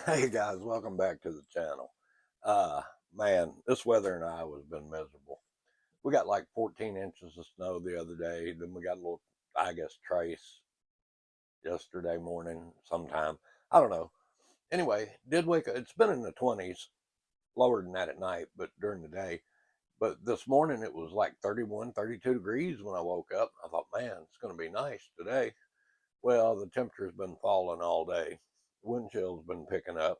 Hey guys, welcome back to the channel. Uh Man, this weather in Iowa has been miserable. We got like 14 inches of snow the other day, then we got a little, I guess, trace yesterday morning sometime. I don't know. Anyway, did wake up, it's been in the 20s, lower than that at night, but during the day. But this morning it was like 31, 32 degrees when I woke up. I thought, man, it's going to be nice today. Well, the temperature's been falling all day. Wind chill's been picking up,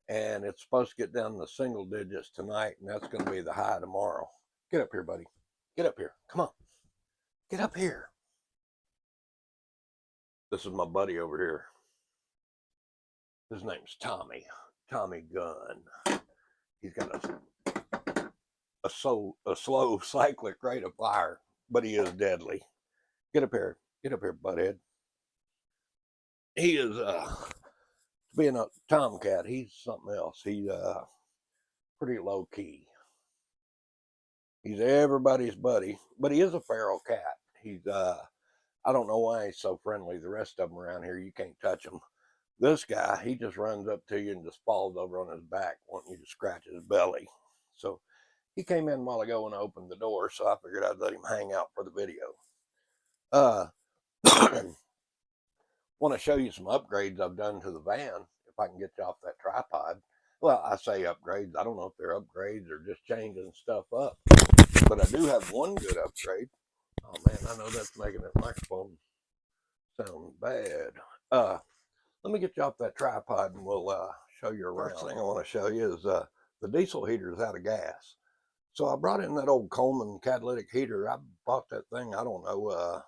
and it's supposed to get down to single digits tonight, and that's going to be the high tomorrow. Get up here, buddy. Get up here. Come on. Get up here. This is my buddy over here. His name's Tommy. Tommy Gunn. He's got a slow cyclic rate of fire, but he is deadly. Get up here. Get up here, butthead. He is being a tomcat. He's something else. He's pretty low key. He's everybody's buddy, but he is a feral cat. He's I don't know why he's so friendly. The rest of them around here, you can't touch him. This guy, he just runs up to you and just falls over on his back, wanting you to scratch his belly. So he came in a while ago and I opened the door, so I figured I'd let him hang out for the video. Want to show you some upgrades I've done to the van, if I can get you off that tripod. Well, I say upgrades. I don't know if they're upgrades or just changing stuff up. But I do have one good upgrade. Oh man, I know that's making that microphone sound bad. Let me get you off that tripod and we'll show you around. First thing I want to show you is the diesel heater is out of gas. So I brought in that old Coleman catalytic heater. I bought that thing, I don't know, a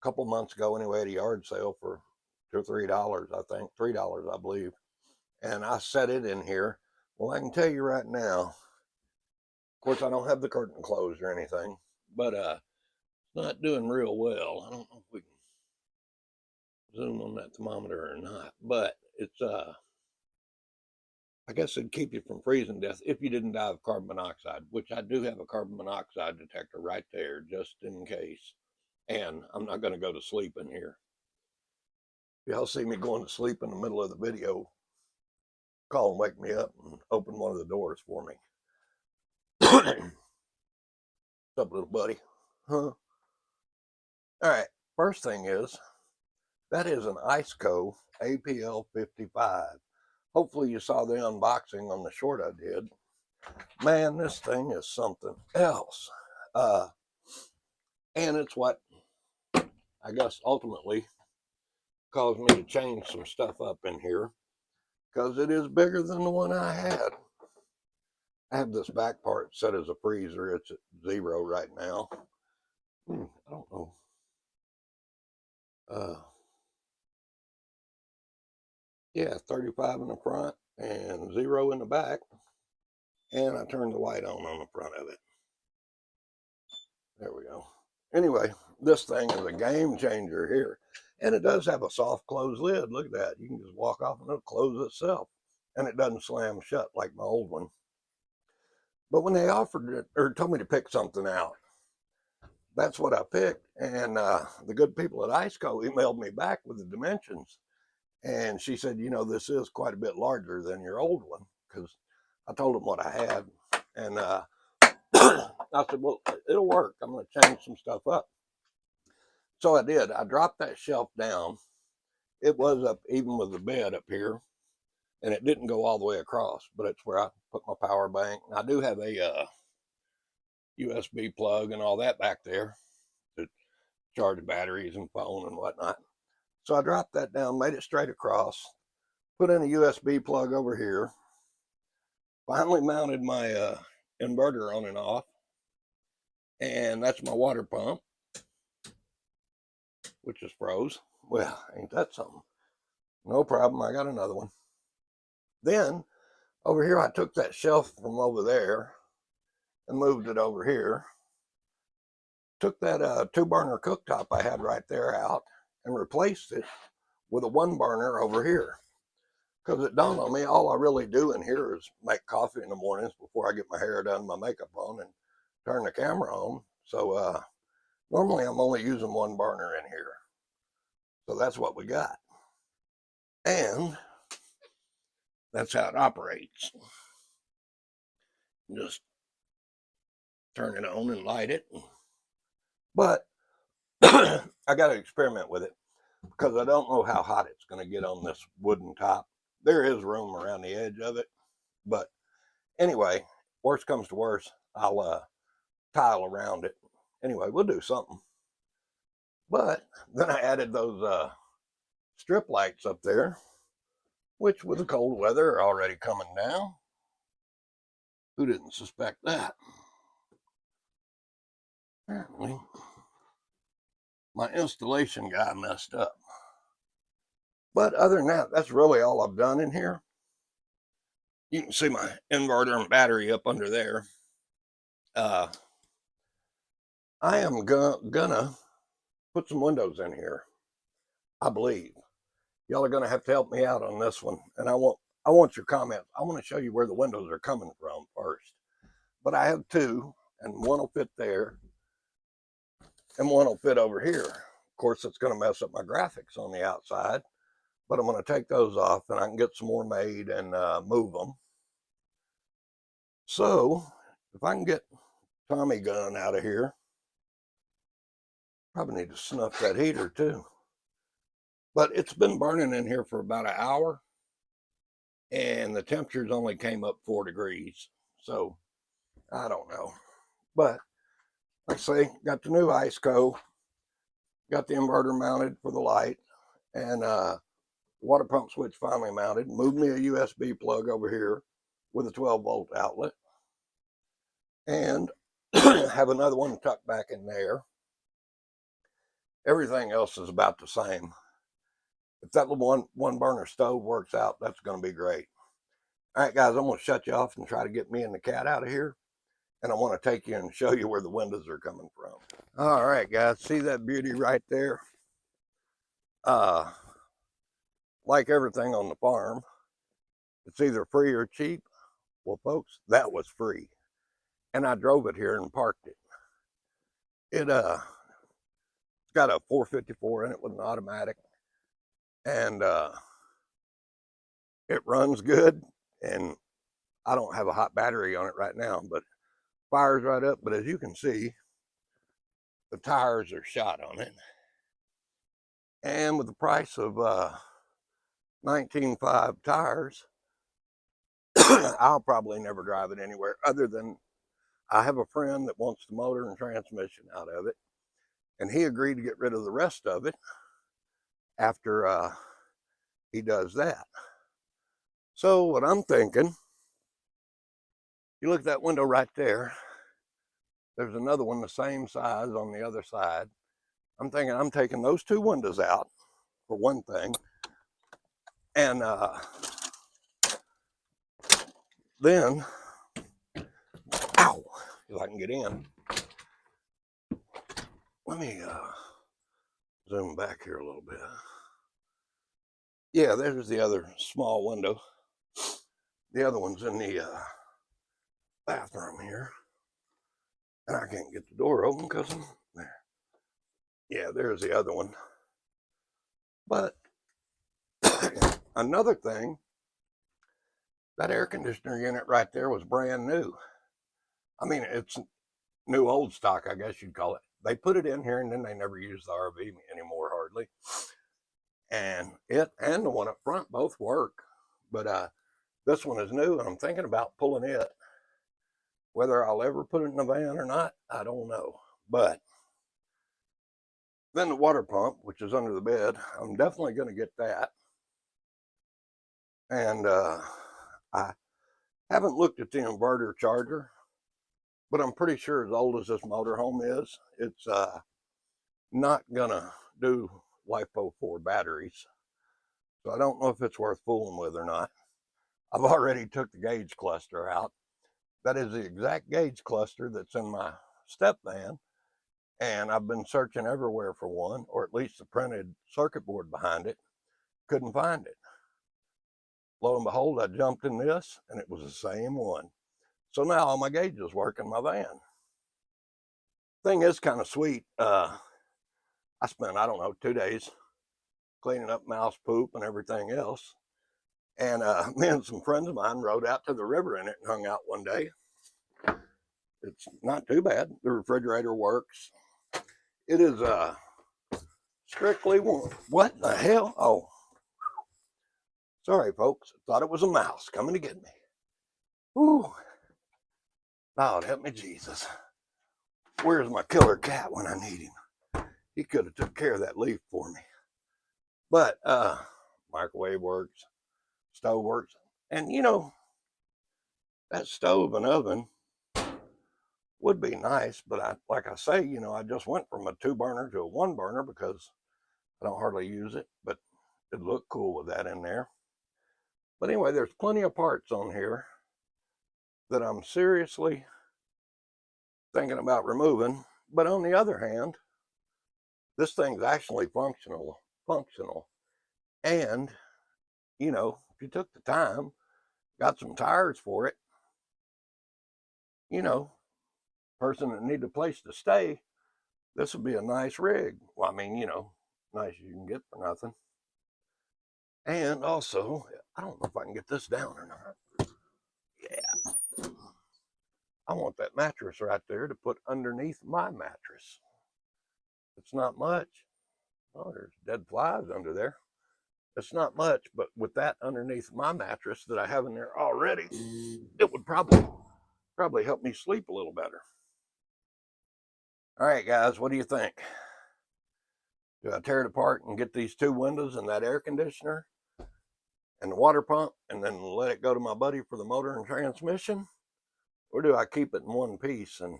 couple months ago anyway at a yard sale for $2 or $3, I think. $3, I believe. And I set it in here. Well, I can tell you right now, of course, I don't have the curtain closed or anything, but it's not doing real well. I don't know if we can zoom on that thermometer or not, but it's I guess it'd keep you from freezing to death if you didn't die of carbon monoxide, which I do have a carbon monoxide detector right there just in case. And I'm not going to go to sleep in here. If y'all see me going to sleep in the middle of the video, call and wake me up and open one of the doors for me. What's up, little buddy? Huh? All right, first thing is, that is an Iceco APL 55. Hopefully you saw the unboxing on the short I did. Man, this thing is something else. And it's what I guess ultimately caused me to change some stuff up in here, because it is bigger than the one I had. I have this back part set as a freezer. It's at 0 right now. I don't know. Yeah, 35 in the front and 0 in the back. And I turned the light on the front of it. There we go. Anyway, this thing is a game changer here. And it does have a soft close lid. Look at that. You can just walk off and it'll close itself. And it doesn't slam shut like my old one. But when they offered it, or told me to pick something out, that's what I picked. And the good people at Iceco emailed me back with the dimensions. And she said, you know, this is quite a bit larger than your old one, because I told them what I had. And I said, well, it'll work. I'm going to change some stuff up. So I did. I dropped that shelf down. It was up even with the bed up here, and it didn't go all the way across, but it's where I put my power bank. I do have a USB plug and all that back there to charge batteries and phone and whatnot. So I dropped that down, made it straight across, put in a USB plug over here, finally mounted my inverter on and off, and that's my water pump, which is froze. Well, ain't that something? No problem, I got another one. Then over here, I took that shelf from over there and moved it over here. Took that 2-burner cooktop I had right there out and replaced it with a 1-burner over here. Because it dawned on me, all I really do in here is make coffee in the mornings before I get my hair done, my makeup on, and turn the camera on. So normally I'm only using 1 burner in here. So that's what we got. And That's how it operates. Just turn it on and light it. But I got to experiment with it because I don't know how hot it's going to get on this wooden top. There is room around the edge of it. But anyway, worst comes to worst, I'll tile around it. Anyway, we'll do something. But then I added those strip lights up there, which with the cold weather are already coming down. Who didn't suspect that? Apparently, my installation guy messed up. But other than that, that's really all I've done in here. You can see my inverter and battery up under there. I am gonna put some windows in here, I believe. Y'all are gonna have to help me out on this one, and I want your comments. I want to show you where the windows are coming from first. But I have two, and one will fit there, and one will fit over here. Of course, it's going to mess up my graphics on the outside, but I'm going to take those off, and I can get some more made and move them. So, if I can get Tommy gun out of here, probably need to snuff that heater too. But it's been burning in here for about an hour, and the temperatures only came up 4 degrees. So, I don't know. But, like I say, got the new ice co, got the inverter mounted for the light, and water pump switch finally mounted. Moved me a USB plug over here with a 12-volt outlet, and have another one tucked back in there. Everything else is about the same. If that little one burner stove works out, that's going to be great. All right, guys, I'm going to shut you off and try to get me and the cat out of here. And I want to take you and show you where the windows are coming from. All right, guys, see that beauty right there? Like everything on the farm, it's either free or cheap. Well, folks, that was free. And I drove it here and parked it. It's got a 454 in it with an automatic. And it runs good. And I don't have a hot battery on it right now, but fires right up. But as you can see, the tires are shot on it. And with the price of 19.5 tires, I'll probably never drive it anywhere other than I have a friend that wants the motor and transmission out of it, and he agreed to get rid of the rest of it after he does that. So what I'm thinking, you look at that window right there, there's another one the same size on the other side. I'm thinking I'm taking those two windows out for one thing, and then, ow, if I can get in. Let me zoom back here a little bit. Yeah, there's the other small window. The other one's in the bathroom here. And I can't get the door open because I'm there. Yeah, there's the other one. But another thing, that air conditioner unit right there was brand new. I mean, it's new old stock, I guess you'd call it. They put it in here and then they never use the RV anymore, hardly. And it and the one up front both work. But this one is new, and I'm thinking about pulling it. Whether I'll ever put it in the van or not, I don't know. But then the water pump, which is under the bed, I'm definitely going to get that. And I haven't looked at the inverter charger, but I'm pretty sure as old as this motorhome is, it's not going to do LiPo4 batteries. So I don't know if it's worth fooling with or not. I've already took the gauge cluster out. That is the exact gauge cluster that's in my step van. And I've been searching everywhere for one, or at least the printed circuit board behind it. Couldn't find it. Lo and behold, I jumped in this, and it was the same one. So now all my gauges work in my van. Thing is kind of sweet. I spent, I don't know, 2 days cleaning up mouse poop and everything else. And me and some friends of mine rode out to the river in it and hung out one day. It's not too bad. The refrigerator works. It is strictly warm. What the hell? Oh, sorry, folks. Thought it was a mouse coming to get me. Whew. Lord, help me, Jesus. Where's my killer cat when I need him? He could have took care of that leaf for me. But microwave works, stove works. And you know, that stove and oven would be nice, but like I say, you know, I just went from a 2-burner to a 1-burner because I don't hardly use it, but it looked cool with that in there. But anyway, there's plenty of parts on here that I'm seriously thinking about removing. But on the other hand, this thing's actually functional. And, you know, if you took the time, got some tires for it, you know, person that need a place to stay, this would be a nice rig. Well, I mean, you know, nice you can get for nothing. And also, I don't know if I can get this down or not. Yeah. I want that mattress right there to put underneath my mattress. It's not much. Oh, there's dead flies under there. It's not much, but with that underneath my mattress that I have in there already, it would probably help me sleep a little better. All right, guys, what do you think? Do I tear it apart and get these 2 windows and that air conditioner and the water pump and then let it go to my buddy for the motor and transmission? Or do I keep it in one piece and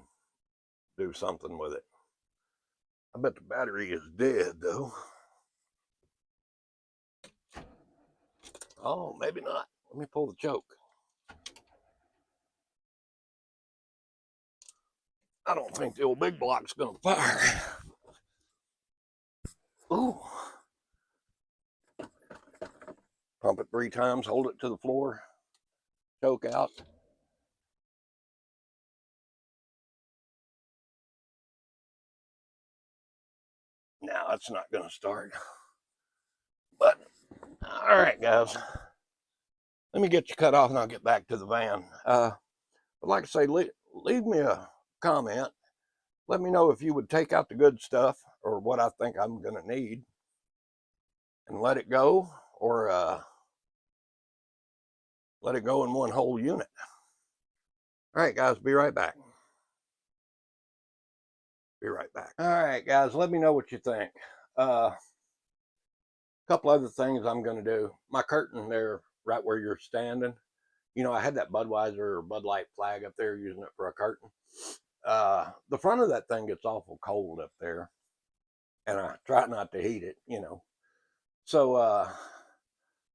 do something with it? I bet the battery is dead, though. Oh, maybe not. Let me pull the choke. I don't think the old big block's gonna fire. Ooh. Pump it 3 times, hold it to the floor, choke out. Now it's not gonna start. But, all right, guys. Let me get you cut off and I'll get back to the van. But like I say, leave me a comment. Let me know if you would take out the good stuff or what I think I'm gonna need and let it go, or let it go in one whole unit. All right, guys, be right back. Be right back. All right, guys, let me know what you think. A couple other things I'm going to do. My curtain there, right where you're standing, you know, I had that Budweiser or Bud Light flag up there using it for a curtain. The front of that thing gets awful cold up there, and I try not to heat it, you know. So I'm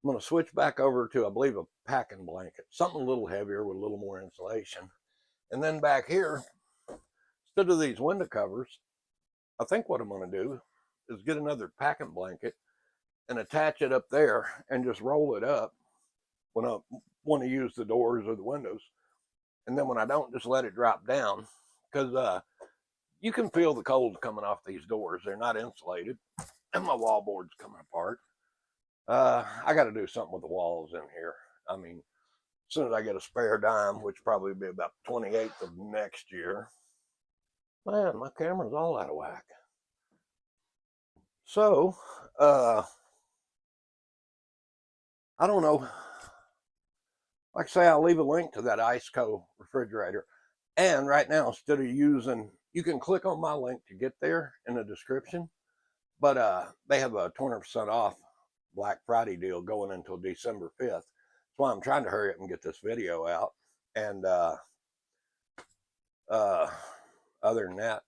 going to switch back over to, I believe, a packing blanket, something a little heavier with a little more insulation. And then back here, instead of these window covers, I think what I'm going to do is get another packing blanket and attach it up there and just roll it up when I want to use the doors or the windows. And then when I don't, just let it drop down, because you can feel the cold coming off these doors. They're not insulated, and my wall board's coming apart. I got to do something with the walls in here. I mean, as soon as I get a spare dime, which probably be about 28th of next year. Man, my camera's all out of whack. So, I don't know. Like I say, I'll leave a link to that Iceco refrigerator. And right now, instead of using, you can click on my link to get there in the description. But they have a 20% off Black Friday deal going until December 5th. That's why I'm trying to hurry up and get this video out. And other than that,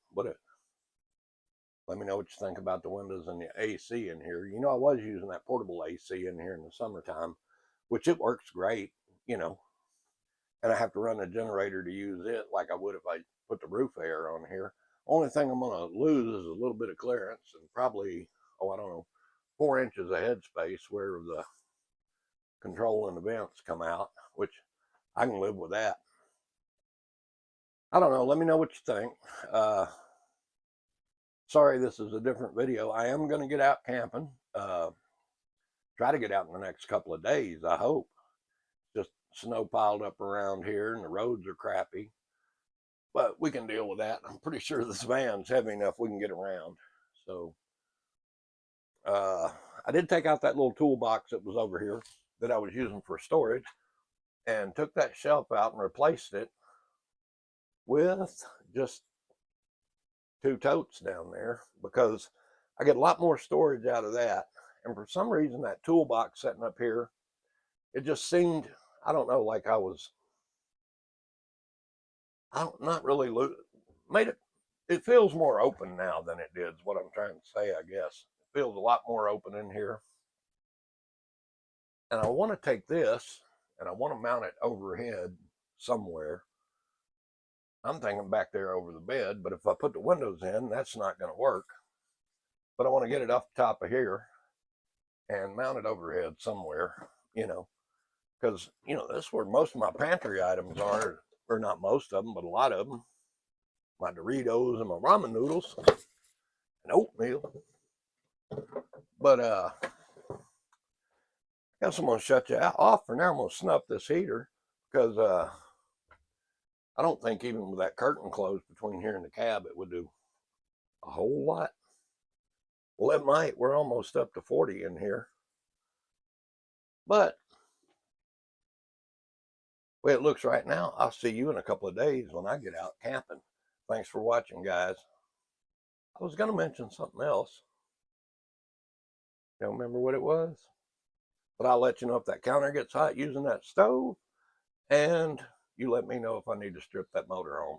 let me know what you think about the windows and the AC in here. You know, I was using that portable AC in here in the summertime, which it works great, you know. And I have to run a generator to use it like I would if I put the roof air on here. Only thing I'm going to lose is a little bit of clearance and probably, I don't know, 4 inches of headspace where the control and the vents come out, which I can live with that. I don't know. Let me know what you think. Sorry, this is a different video. I am going to get out camping. try to get out in the next couple of days, I hope. Just snow piled up around here and the roads are crappy. But we can deal with that. I'm pretty sure this van's heavy enough we can get around. So I did take out that little toolbox that was over here that I was using for storage and took that shelf out and replaced it with just 2 totes down there because I get a lot more storage out of that. And for some reason, that toolbox sitting up here, it just seemed, I don't know, like I was, not really, made it feels more open now than it did, is what I'm trying to say, I guess. It feels a lot more open in here. And I want to take this and I want to mount it overhead somewhere. I'm thinking back there over the bed, but if I put the windows in, that's not going to work. But I want to get it off the top of here and mount it overhead somewhere, because, that's where most of my pantry items are, or not most of them, but a lot of them. My Doritos and my ramen noodles and oatmeal. But I guess I'm going to shut you off for now. I'm going to snuff this heater because I don't think even with that curtain closed between here and the cab, it would do a whole lot. Well, it might. We're almost up to 40 in here. But the way it looks right now, I'll see you in a couple of days when I get out camping. Thanks for watching, guys. I was going to mention something else. Don't remember what it was. But I'll let you know if that counter gets hot using that stove. And you let me know if I need to strip that motorhome.